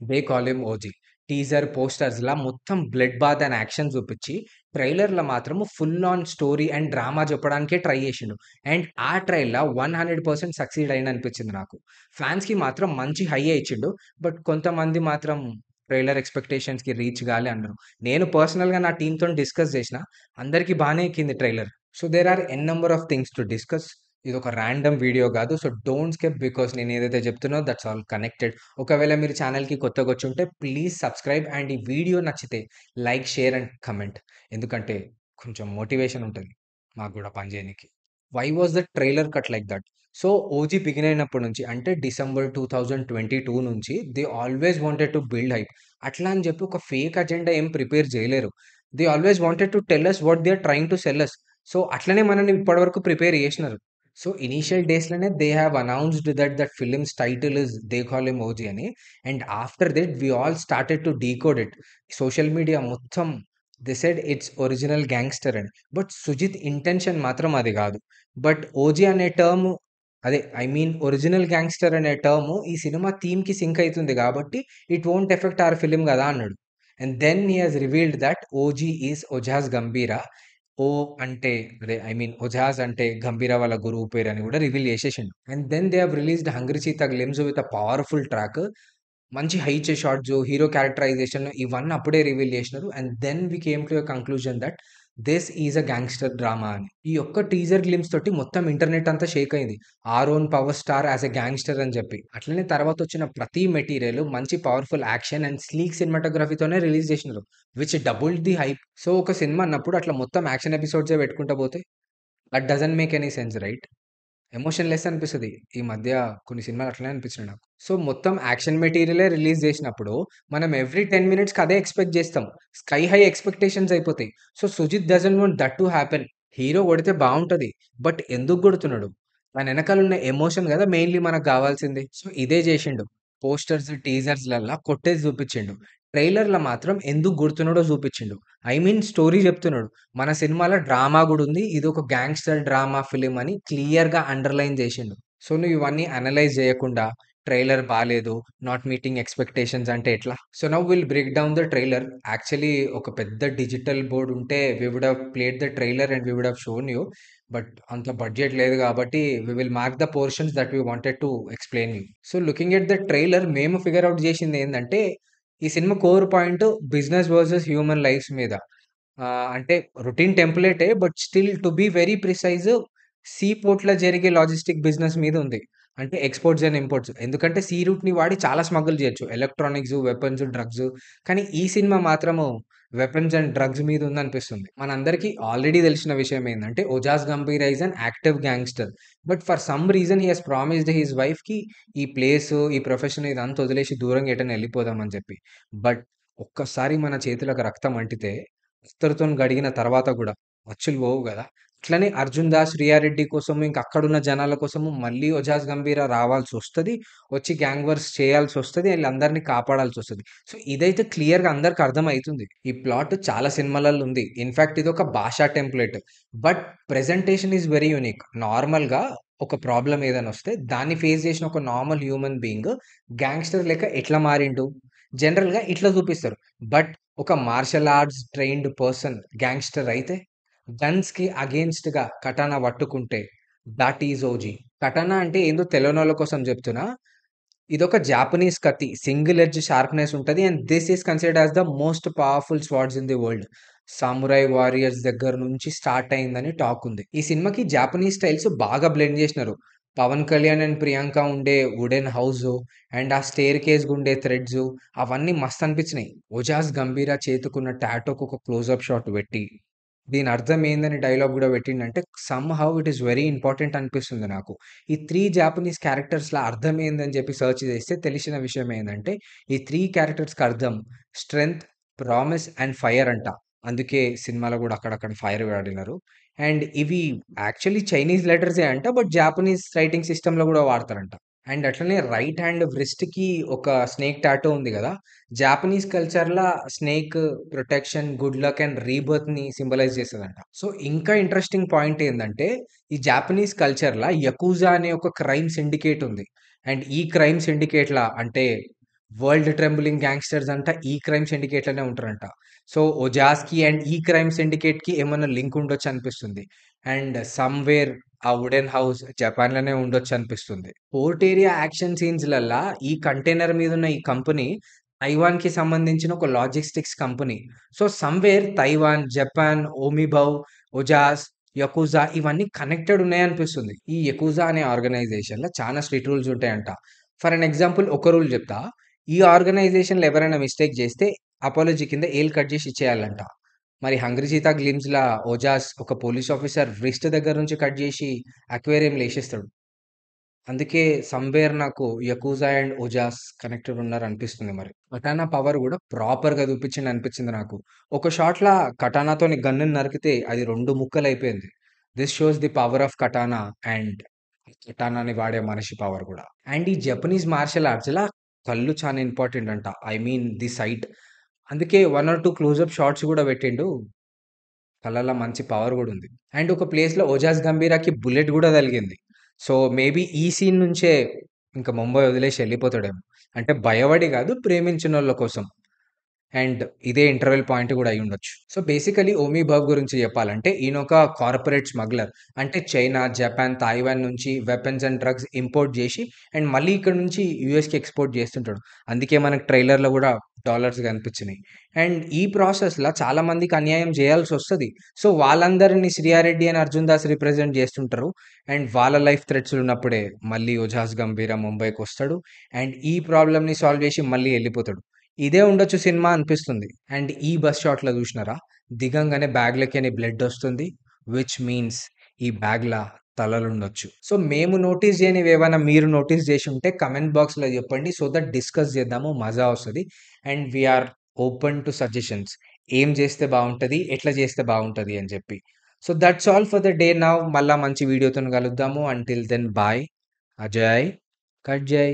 They call him OG. Teaser, పోస్టర్స్‌లా మొత్తం blood bath and action చూపిచ్చి, ట్రైలర్‌లో మాత్రము full on story and drama చెప్పడానికే ట్రై చేసిండు. అండ్ ఆ ట్రైల్‌ల 100% సక్సీడ్ అయిందనిపించింది నాకు. ఫ్యాన్స్‌కి మాత్రం మంచి హైయే ఇచ్చిండు. బట్ కొంతమంది మాత్రం ట్రైలర్ ఎక్స్‌పెక్టేషన్స్‌కి రీచ్ గాలే అన్నారు. నేను పర్సనల్‌గా నా టీమ్‌తోని డిస్కస్ చేసిన. అందరికి బానే ఎక్కింది trailer. So, there are n number of things to discuss. ఇదొక ర్యాండమ్ వీడియో గాదు. సో, డోంట్ స్కిప్ బికాజ్ నేనేదైతే చెప్తున్నో దట్స్ ఆల్ కనెక్టెడ్. ఒకవేళ మీరు ఛానల్‌కి కొత్తగొచ్చుంటే ప్లీజ్ సబ్స్క్రైబ్ అండ్ ఈ వీడియో నచ్చితే లైక్, షేర్ అండ్ కమెంట్. ఎందుకంటే కొంచెం మోటివేషన్ ఉంటది మాకు గూడా పని జేయనీకి. Why was the trailer cut like that? So, 'OG' begin అయినప్పటి నుంచి అంటే డిసెంబర్ 2022 నుంచి they always wanted to build hype. అట్లా అని జెప్పి ఒక ఫేక్ అజెండా ఏం ప్రిపేర్ జేయలేరు. They always wanted to tell us what they are trying to sell us. So, అట్లనే మనల్ని ఇప్పటివరకు ప్రిపేర్ జేసినారు. సో, ఇనీషియల్ డేస్‌లోనే they have announced that film's title is 'they call him OG' అని. And after that we all started to decode it. Social media మొత్తం they said it's original gangster అని. But Sujeeth intention మాత్రం అది గాదు. But 'OG' అనే term అదే I mean original gangster అనే term ఈ సినిమా థీమ్‌కి సింక్ అయితుంది గాబట్టి it won't affect our film గదా అన్నాడు. And then he has revealed that 'OG' is Ojas Gambheera. O అంటే అదే ఐ మీన్ ఒజాజ్ అంటే గంభీర వాళ్ళ గురువు పేరని గూడా రివీల్ చేసేసిండు. And then they have released 'hungry cheetah glimpse' with a powerful track. మంచి హై ఇచ్చే షాట్స్, హీరో క్యారెక్టరైజేషన్ ఇవన్నీ అప్పుడే రివీల్ చేసినారు. And then we came to a conclusion that this is a gangster drama అని. ఈ ఒక్క teaser glimpse తోటి మొత్తం ఇంటర్నెట్ అంతా షేక్ అయింది. Our own power star as a gangster అని చెప్పి. అట్లనే తర్వాత వచ్చిన ప్రతి మెటీరియల్ మంచి పవర్‌ఫుల్ యాక్షన్ అండ్ స్లీక్ సినిమాటోగ్రఫీతోనే రిలీజ్ చేసినారు. Which doubled the hype. So, ఒక సినిమా అన్నప్పుడు అట్లా మొత్తం యాక్షన్ ఎపిసోడ్సే పెట్టుకుంటా పోతే that doesn't make any sense right? Emotionless అనిపిస్తది. ఈ మధ్య కొన్ని సినిమాలు అట్లనే అనిపించినాయి నాకు. సో, మొత్తం యాక్షన్ మెటీరియలే రిలీజ్ జేసినప్పుడు, మనం ఎవ్రీ 10 మినిట్స్‌కి అదే ఎక్స్‌పెక్ట్ జేస్తాం. స్కై హై ఎక్స్‌పెక్టేషన్స్ అయిపోతాయి. So, 'Sujeeth' doesn't want that to happen. Hero కొడితే బావుంటది. బట్ ఎందుకు కొడుతున్నాడు? దాని ఎనకాల ఉన్న ఎమోషన్ గదా మెయిన్‌లీ మనకు గావాల్సింది. సో, ఇదే జేషిండు. పోస్టర్స్, టీజర్స్‌లల్ల కొట్టేసి జూపిచ్చిండు. ట్రైలర్‌ల మాత్రం ఎందుకు గొడుతున్నాడో జూపిచ్చిండు. ఐ మీన్ స్టోరీ జెప్తున్నాడు. మన సినిమాలో డ్రామా గూడా ఉంది. ఇదొక గ్యాంగ్‌స్టర్ డ్రామా ఫిల్మ్ అని క్లియర్‌గా అండర్‌లైన్ జేషిండు. సో, నువ్వు ఇవన్నీ అనలైజ్ జేయకుండా ట్రైలర్ బాలేదు, నాట్ మీటింగ్ ఎక్స్‌పెక్టేషన్స్ అంటే ఎట్లా? So, now will break down the trailer. Actually ఒక పెద్ద డిజిటల్ బోర్డ్ ఉంటే we would have played the trailer and we would have shown you. But అంత బడ్జెట్ లేదు గాబట్టి we will mark the portions that we wanted to explain you. So, looking at the trailer మేము figure out జేసిందేందంటే, ఈ సినిమా core point business versus human lifes మీద. అంటే routine టెంప్లేటే. But still to be very precise sea పోర్ట్‌లో జరిగే logistic business మీద ఉంది. అంటే ఎక్స్‌పోర్ట్స్ అండ్ ఇంపోర్ట్స్. ఎందుకంటే సీ రూట్‌ని వాడి చాలా స్మగుల్ చేయొచ్చు. Electronics, weapons, drugs. కానీ ఈ సినిమా మాత్రము వెపన్స్ అండ్ డ్రగ్స్ మీద ఉందనిపిస్తుంది. మనందరికీ ఆల్రెడీ తెలిసిన విషయం ఏందంటే 'ఓజాస్ గంభీర' is an active gangster. But for some reason he has promised his వైఫ్‌కి ఈ ప్లేసు, ఈ ప్రొఫెషన్ ఇదంతా వదిలేసి దూరంగా ఎటైనా ఎళ్ళిపోదాం అని చెప్పి. బట్ ఒక్కసారి మన చేతులకు రక్తం అంటితే అత్తరుతోని గడిగిన తర్వాత గూడా మచ్చులు పోవు గదా! అట్లనే 'అర్జున్ దాస్', 'రియారెడ్డి' కోసము ఇంక అక్కడున్న జనాల కోసము మళ్ళీ 'ఓజాస్ గంభీర' రావాల్సొస్తది. వచ్చి గ్యాంగ్ వార్స్ చేయాల్సొస్తది. ఈళ్ళందరిని కాపాడాల్సొస్తది. సో, ఇదైతే క్లియర్‌గా అందరికి అర్థమైతుంది. ఈ ప్లాట్ చాలా సినిమాలలో ఉంది. ఇన్‌ఫాక్ట్ ఇదొక భాషా template. But presentation is very unique. నార్మల్‌గా ఒక ప్రాబ్లమ్ ఏదైనొస్తే దాన్ని ఫేస్ చేసిన ఒక నార్మల్ హ్యూమన్ బీయింగ్ గ్యాంగ్‌స్టర్ లెక్క ఎట్లా మారిండు? జనరల్‌గా ఇట్లా చూపిస్తారు. బట్ ఒక martial arts trained person gangster అయితే గన్స్‌కి అగెయిన్స్ట్‌గా కటానా పట్టుకుంటే థట్ ఈజ్ ఓజీ. కటానా అంటే ఏందో తెలవనోళ్ళ కోసం చెప్తున్నా. ఇదొక జాపనీస్ కత్తి. సింగిల్ ఎడ్జ్ షార్ప్‌నెస్ ఉంటది. And this is considered as the most powerful swords in the world. Samurai warriors దగ్గర నుంచి స్టార్ట్ అయిందని టాక్ ఉంది. ఈ సినిమాకి జాపనీస్ స్టైల్స్ బాగా బ్లెండ్ చేసినారు. పవన్ కళ్యాణ్ అండ్ ప్రియాంక ఉండే వుడెన్ హౌసు అండ్ ఆ స్టెయిర్‌కేస్‌గుండే థ్రెడ్సు అవన్నీ మస్తు అనిపించినాయి. 'ఓజాస్ గంభీర' చేతికున్న టాటూకి ఒక క్లోజప్ షాట్ పెట్టి దీని అర్థం ఏందని డైలాగ్ గూడా పెట్టిండంటే somehow it is very important అనిపిస్తుంది నాకు. ఈ 3 జాపనీస్ క్యారెక్టర్స్‌ల అర్థం ఏందని చెప్పి సెర్చ్ చేస్తే తెలిసిన విషయం ఏందంటే, ఈ 3 క్యారెక్టర్స్‌కి అర్థం స్ట్రెంగ్త్, ప్రామిస్ అండ్ ఫైర్ అంట. అందుకే సినిమాలో గూడా అక్కడక్కడ ఫైర్ వాడినారు. అండ్ ఇవి యాక్చువల్లీ చైనీస్ లెటర్సే అంట. బట్ జాపనీస్ రైటింగ్ సిస్టమ్‌లో గూడా వాడతారంట. అండ్ అట్లనే రైట్ హ్యాండ్ వ్రిస్ట్‌కి ఒక స్నేక్ టాటూ ఉంది గదా! జాపనీస్ కల్చర్‌ల snake protection, good luck and రీబర్త్‌ని సింబలైజ్ చేస్తదంట. సో, ఇంకా ఇంట్రెస్టింగ్ పాయింట్ ఏందంటే, ఈ జాపనీస్ కల్చర్‌ల యకుజా అనే ఒక క్రైమ్ సిండికేట్ ఉంది. అండ్ ఈ క్రైమ్ సిండికేట్‌ల అంటే వరల్డ్ ట్రెంబలింగ్ గ్యాంగ్‌స్టర్స్ అంట ఈ క్రైమ్ సిండికేట్‌లోనే ఉంటారంట. సో, 'ఓజాస్‌కి' అండ్ ఈ క్రైమ్ సిండికేట్‌కి ఏమన్నా లింక్ ఉండొచ్చనిపిస్తుంది. అండ్ సమ్‌వేర్ ఆ వుడెన్ హౌస్ జపాన్‌లోనే ఉండొచ్చనిపిస్తుంది. పోర్ట్ ఏరియా యాక్షన్ సీన్స్‌లల్లా ఈ కంటైనర్ మీదున్న ఈ కంపెనీ తైవాన్‌కి సంబంధించిన ఒక logistics company. So, somewhere Taiwan, Japan, ఓమిబౌ, ఒజాస్, యకుజా ఇవన్నీ కనెక్టెడ్ ఉన్నాయనిపిస్తుంది. ఈ యకుజా అనే ఆర్గనైజేషన్‌లో చాలా స్ట్రిక్ట్ రూల్స్ ఉంటాయంట. ఫర్ ఎన్ ఎగ్జాంపుల్ ఒక రూల్ చెప్తా. ఈ ఆర్గనైజేషన్‌లో ఎవరైనా మిస్టేక్ చేస్తే అపాలజీ కింద ఏళ్ళు కట్ చేసి ఇచ్చేయాలంట. మరి 'హంగ్రీ చీతా గ్లిమ్స్‌ల' ఓజాస్ ఒక పోలీస్ ఆఫీసర్ రిస్ట్ దగ్గర నుంచి కట్ చేసి అక్వేరియంలో ఏసేస్తాడు. అందుకే సమ్‌వేర్ నాకు 'యకుజా' అండ్ 'ఓజాస్' కనెక్టెడ్ ఉన్నారనిపిస్తుంది మరి. కటానా పవర్ గూడా ప్రాపర్‌గా చూపించిండనిపించింది నాకు. ఒక షాట్‌ల కటానాతోని గన్నుని నరికితే అది 2 ముక్కలయిపోయింది. This shows the power of katana and కటానాని వాడే మనిషి పవర్ గూడా. అండ్ ఈ జపనీస్ మార్షల్ ఆర్ట్స్‌ల కళ్ళు చాలా ఇంపార్టెంట్ అంట. I mean the sight. అందుకే 1 ఆర్ 2 క్లోజప్ షాట్స్ గూడా పెట్టిండు. కళ్ళలో మంచి పవర్ గూడుంది. అండ్ ఒక ప్లేస్‌లో 'ఓజాస్ గంభీరాకి' బుల్లెట్ గూడా తగిలింది. సో, మేబీ ఈ సీన్ నుంచే ఇంక ముంబై వదిలేసి ఎళ్ళిపోతాడేమో. అంటే భయపడి గాదు, ప్రేమించినోళ్ళ కోసం. అండ్ ఇదే ఇంటర్వెల్ పాయింట్ గూడా అయ్యుండొచ్చు. సో, బేసికల్లీ ఓమీ బాబ్ గురించి జెప్పాలంటే ఈయనొక కార్పొరేట్ స్మగ్లర్. అంటే చైనా, జపాన్, తాయివాన్ నుంచి weapons and drugs import JC and మళ్ళీ ఇక్కడి నుంచి యూఎస్‌కి ఎక్స్‌పోర్ట్ జేస్తుంటాడు. అందుకే మనకు ట్రైలర్‌లో గూడా డాలర్స్ గనిపించినియి. అండ్ ఈ ప్రాసెస్‌ల చాలా మందికి అన్యాయం జేయాల్సొస్తది. సో, వాళ్ళందరిని 'శ్రీయారెడ్డి' అండ్ 'అర్జున్ దాస్' రిప్రజెంట్ జేస్తుంటారు. అండ్ వాళ్ళ లైఫ్ థ్రెట్స్‌లున్నప్పుడే మళ్ళీ 'ఓజాస్ గంభీర' ముంబైకొస్తాడు. అండ్ ఈ ప్రాబ్లమ్‌ని సాల్వ్ జేసి మళ్ళీ ఎళ్ళిపోతాడు. ఇదే ఉండొచ్చు సినిమా అనిపిస్తుంది. అండ్ ఈ బస్ షాట్‌లో జూషినారా? దిగంగానే బ్యాగ్‌లోకెళ్ళి బ్లడొస్తుంది. విచ్ మీన్స్ ఈ బ్యాగ్‌ల తలలుండొచ్చు. సో, మేము నోటీస్ జేయనివేవన్నా మీరు నోటీస్ జేషుంటే కామెంట్ బాక్స్‌లో జెప్పండి. సో దట్ డిస్కస్ జేద్దాము. మజా వస్తది. And we are open to suggestions. ఏం జేస్తే బావుంటది? ఎట్లా జేస్తే బావుంటది? అని జెప్పి. So, that's all for the day now. మళ్ళా మంచి వీడియోతోని కలుద్దాము. Until then bye. Ajay, cut జై.